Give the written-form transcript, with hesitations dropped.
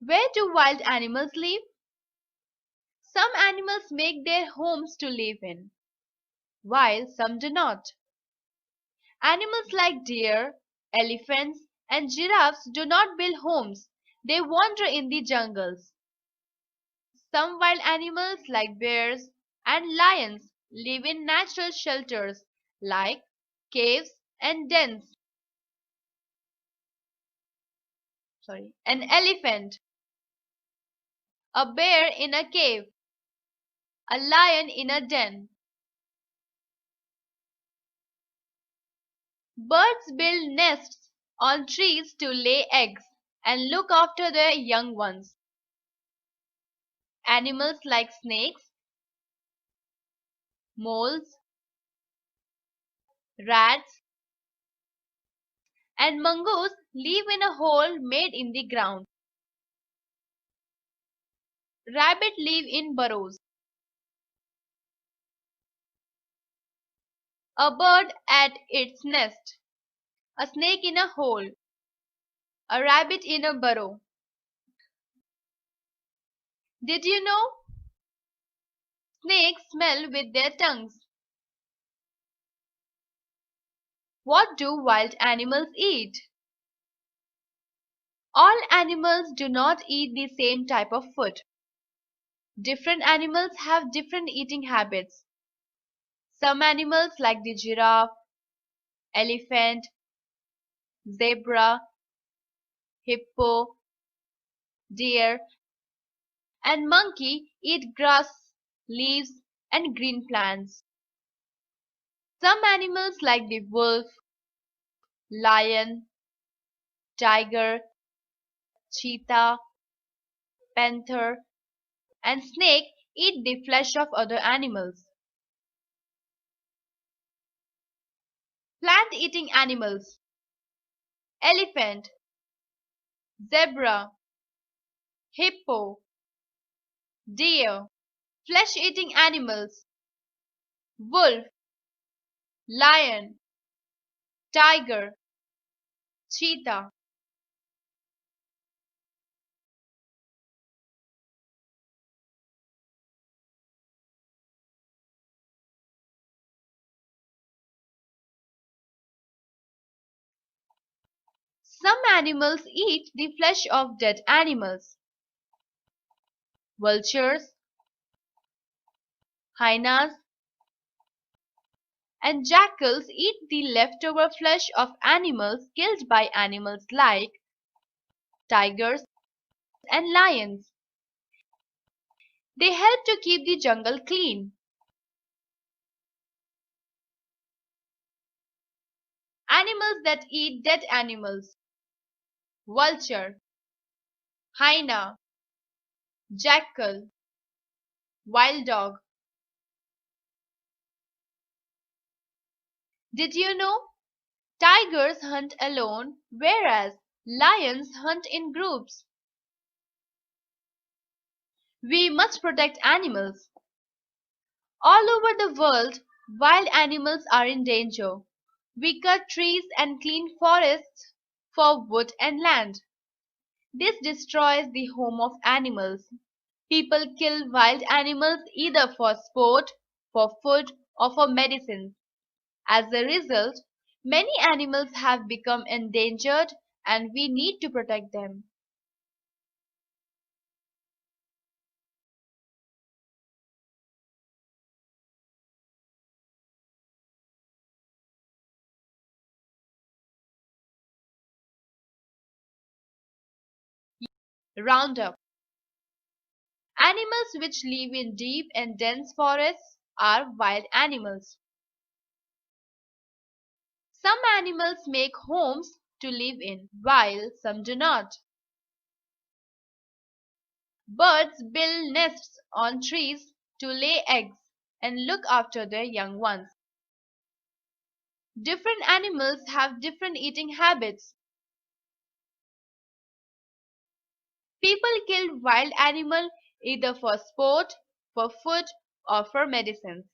Where do wild animals live? Some animals make their homes to live in, while some do not. Animals like deer, elephants, and giraffes do not build homes, they wander in the jungles. Some wild animals like bears and lions live in natural shelters like caves and dens. An elephant, a bear in a cave, a lion in a den. Birds build nests on trees to lay eggs and look after their young ones. Animals like snakes, moles, rats, and mongoose live in a hole made in the ground. Rabbits live in burrows. A bird at its nest, a snake in a hole, a rabbit in a burrow. Did you know? Snakes smell with their tongues. What do wild animals eat? All animals do not eat the same type of food. Different animals have different eating habits. Some animals like the giraffe, elephant, zebra, hippo, deer, and monkey eat grass, leaves, and green plants. Some animals like the wolf, lion, tiger, cheetah, panther, and snake eat the flesh of other animals. Plant-eating animals: elephant, zebra, hippo, deer. Flesh-eating animals: wolf, lion, tiger, cheetah. Some animals eat the flesh of dead animals. Vultures, hyenas, and jackals eat the leftover flesh of animals killed by animals like tigers and lions. They help to keep the jungle clean. Animals that eat dead animals: vulture, hyena, jackal, wild dog. Did you know? Tigers hunt alone, whereas lions hunt in groups. We must protect animals. All over the world, wild animals are in danger. We cut trees and clean forests for wood and land. This destroys the home of animals. People kill wild animals either for sport, for food, or for medicines. As a result, many animals have become endangered and we need to protect them. Roundup. Animals which live in deep and dense forests are wild animals. Some animals make homes to live in, while some do not. Birds build nests on trees to lay eggs and look after their young ones. Different animals have different eating habits. People kill wild animals either for sport, for food, or for medicines.